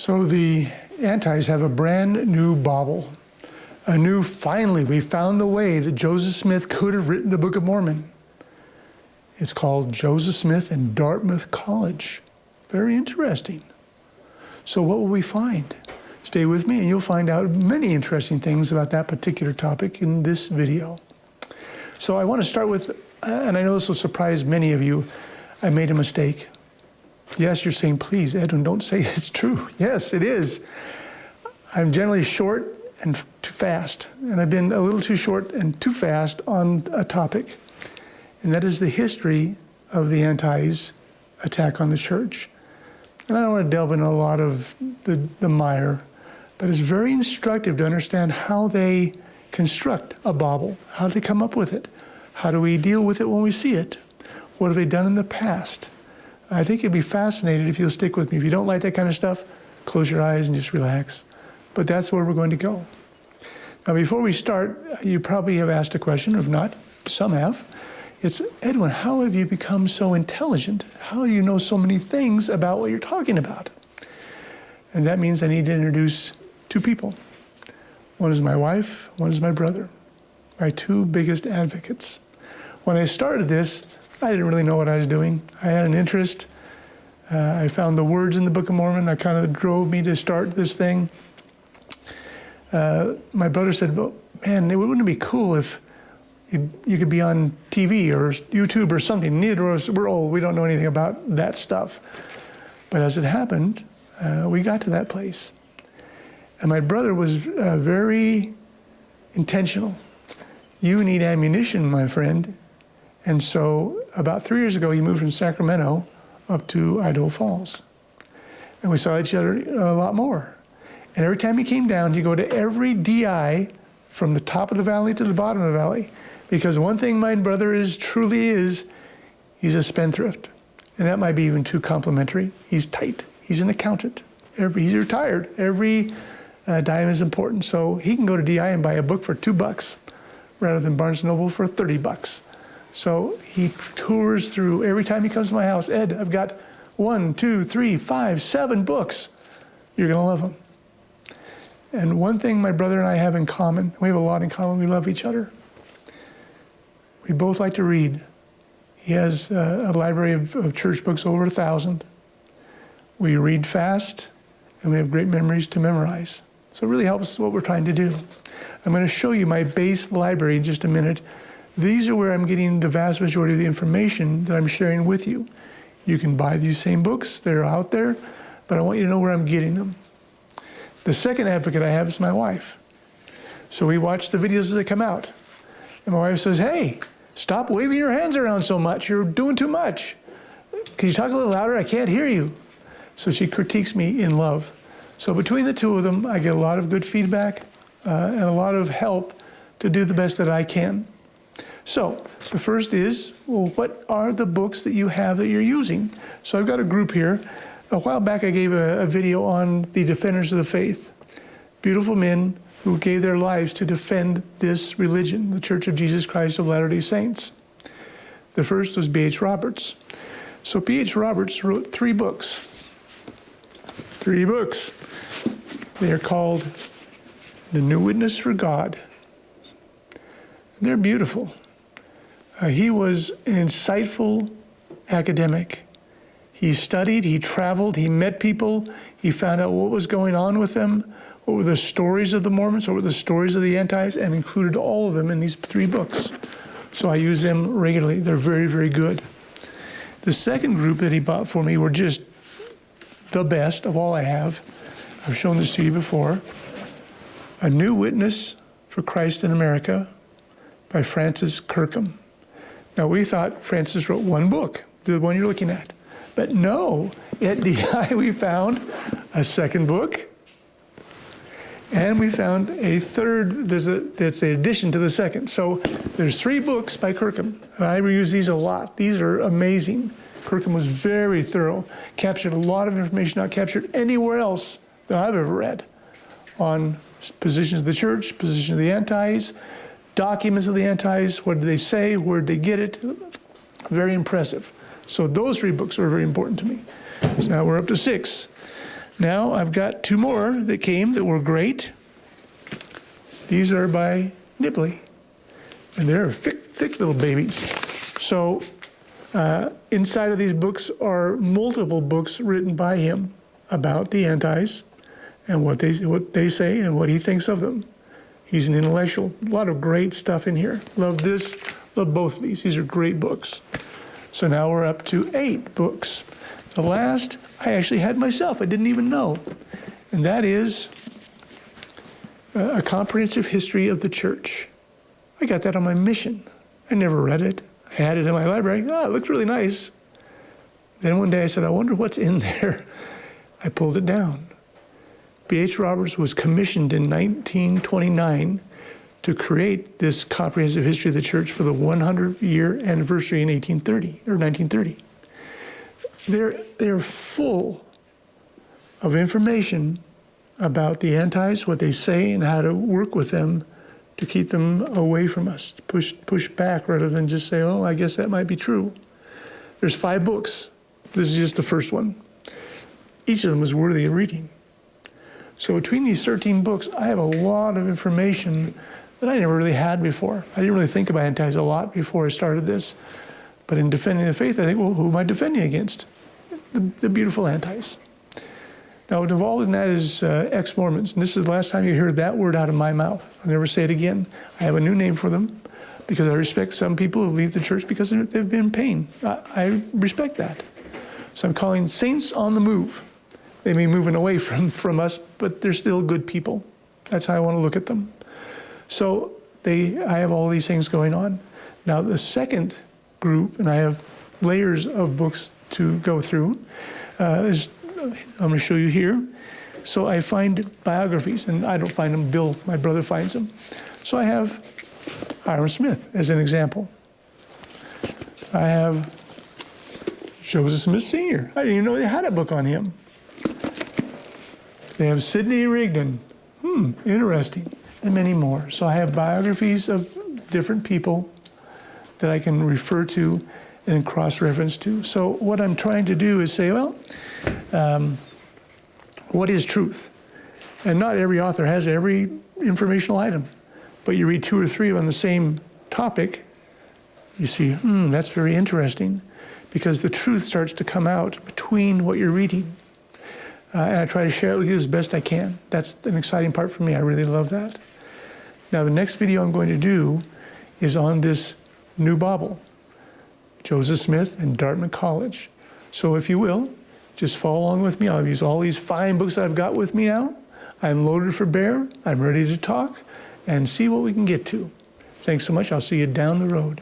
So the antis have a brand new Bible. Finally, we found the way that Joseph Smith could have written the Book of Mormon. It's called Joseph Smith and Dartmouth College. Very interesting. So what will we find? Stay with me and you'll find out many interesting things about that particular topic in this video. So I want to start with, and I know this will surprise many of you, I made a mistake. Yes, you're saying, please, Edwin, don't say it's true. Yes, it is. I'm generally short and too fast, and I've been a little too short and too fast on a topic, and that is the history of the antis' attack on the church. And I don't want to delve into a lot of the mire, but it's very instructive to understand how they construct a Bible. How do they come up with it? How do we deal with it when we see it? What have they done in the past? I think you'll be fascinated if you'll stick with me. If you don't like that kind of stuff, close your eyes and just relax. But that's where we're going to go. Now, before we start, you probably have asked a question, or if not, some have. It's, Edwin, how have you become so intelligent? How do you know so many things about what you're talking about? And that means I need to introduce two people. One is my wife, one is my brother, my two biggest advocates. When I started this, I didn't really know what I was doing. I had an interest. I found the words in the Book of Mormon that kind of drove me to start this thing. My brother said, well, man, wouldn't it be cool if you could be on TV or YouTube or something? Neither of us, we're old, we don't know anything about that stuff. But as it happened, we got to that place. And my brother was very intentional. You need ammunition, my friend. And so about 3 years ago, he moved from Sacramento up to Idaho Falls. And we saw each other a lot more. And every time he came down, he'd go to every DI from the top of the valley to the bottom of the valley. Because one thing my brother truly is, he's a spendthrift. And that might be even too complimentary. He's tight. He's an accountant. He's retired. Every dime is important. So he can go to DI and buy a book for $2 rather than Barnes & Noble for $30. So he tours through, every time he comes to my house, Ed, I've got 1, 2, 3, 5, 7 books. You're going to love them. And one thing my brother and I have in common, we have a lot in common, we love each other. We both like to read. He has a library of church books over 1,000. We read fast, and we have great memories to memorize. So it really helps what we're trying to do. I'm going to show you my base library in just a minute. These are where I'm getting the vast majority of the information that I'm sharing with you. You can buy these same books, they're out there, but I want you to know where I'm getting them. The second advocate I have is my wife. So we watch the videos as they come out. And my wife says, hey, stop waving your hands around so much, you're doing too much. Can you talk a little louder? I can't hear you. So she critiques me in love. So between the two of them, I get a lot of good feedback and a lot of help to do the best that I can. So the first is, well, what are the books that you have that you're using? So I've got a group here. A while back I gave a video on the defenders of the faith. Beautiful men who gave their lives to defend this religion, the Church of Jesus Christ of Latter-day Saints. The first was B.H. Roberts. So B.H. Roberts wrote 3 books. 3 books. They are called The New Witness for God. They're beautiful. He was an insightful academic. He studied, he traveled, he met people, he found out what was going on with them, what were the stories of the Mormons, what were the stories of the antis, and included all of them in these 3 books. So I use them regularly. They're very, very good. The second group that he bought for me were just the best of all I have. I've shown this to you before. A New Witness for Christ in America by Francis Kirkham. Now, we thought Francis wrote 1 book, the one you're looking at. But no, at DI we found a second book, and we found a third, that's an addition to the second. So there's 3 books by Kirkham, and I reuse these a lot. These are amazing. Kirkham was very thorough, captured a lot of information not captured anywhere else that I've ever read on positions of the church, positions of the antis, documents of the antis, what did they say, where did they get it? Very impressive. So those 3 books are very important to me. So now we're up to 6. Now I've got two more that came that were great. These are by Nibley, and they're thick little babies. So inside of these books are multiple books written by him about the antis and what they say and what he thinks of them. He's an intellectual. A lot of great stuff in here. Love this, love both of these. These are great books. So now we're up to 8 books. The last I actually had myself. I didn't even know. And that is A Comprehensive History of the Church. I got that on my mission. I never read it. I had it in my library. Oh, it looked really nice. Then one day I said, I wonder what's in there. I pulled it down. B.H. Roberts was commissioned in 1929 to create this comprehensive history of the church for the 100-year anniversary in 1830 or 1930. They're full of information about the antis, what they say, and how to work with them to keep them away from us, to push back rather than just say, oh, I guess that might be true. There's 5 books. This is just the first one. Each of them is worthy of reading. So between these 13 books, I have a lot of information that I never really had before. I didn't really think about antis a lot before I started this. But in defending the faith, I think, well, who am I defending against? The beautiful antis. Now, involved in that is ex-Mormons. And this is the last time you hear that word out of my mouth. I'll never say it again. I have a new name for them because I respect some people who leave the church because they've been in pain. I respect that. So I'm calling saints on the move. They may be moving away from us, but they're still good people. That's how I want to look at them. So I have all these things going on. Now the second group, and I have layers of books to go through, I'm going to show you here. So I find biographies, and I don't find them, Bill, my brother, finds them. So I have Hiram Smith as an example. I have Joseph Smith Sr. I didn't even know they had a book on him. They have Sidney Rigdon. Interesting. And many more. So I have biographies of different people that I can refer to and cross-reference to. So what I'm trying to do is say, well, what is truth? And not every author has every informational item. But you read 2 or 3 on the same topic, you see, that's very interesting, because the truth starts to come out between what you're reading. And I try to share it with you as best I can. That's an exciting part for me. I really love that. Now, the next video I'm going to do is on this new Bible, Joseph Smith and Dartmouth College. So if you will, just follow along with me. I'll use all these fine books that I've got with me now. I'm loaded for bear. I'm ready to talk and see what we can get to. Thanks so much. I'll see you down the road.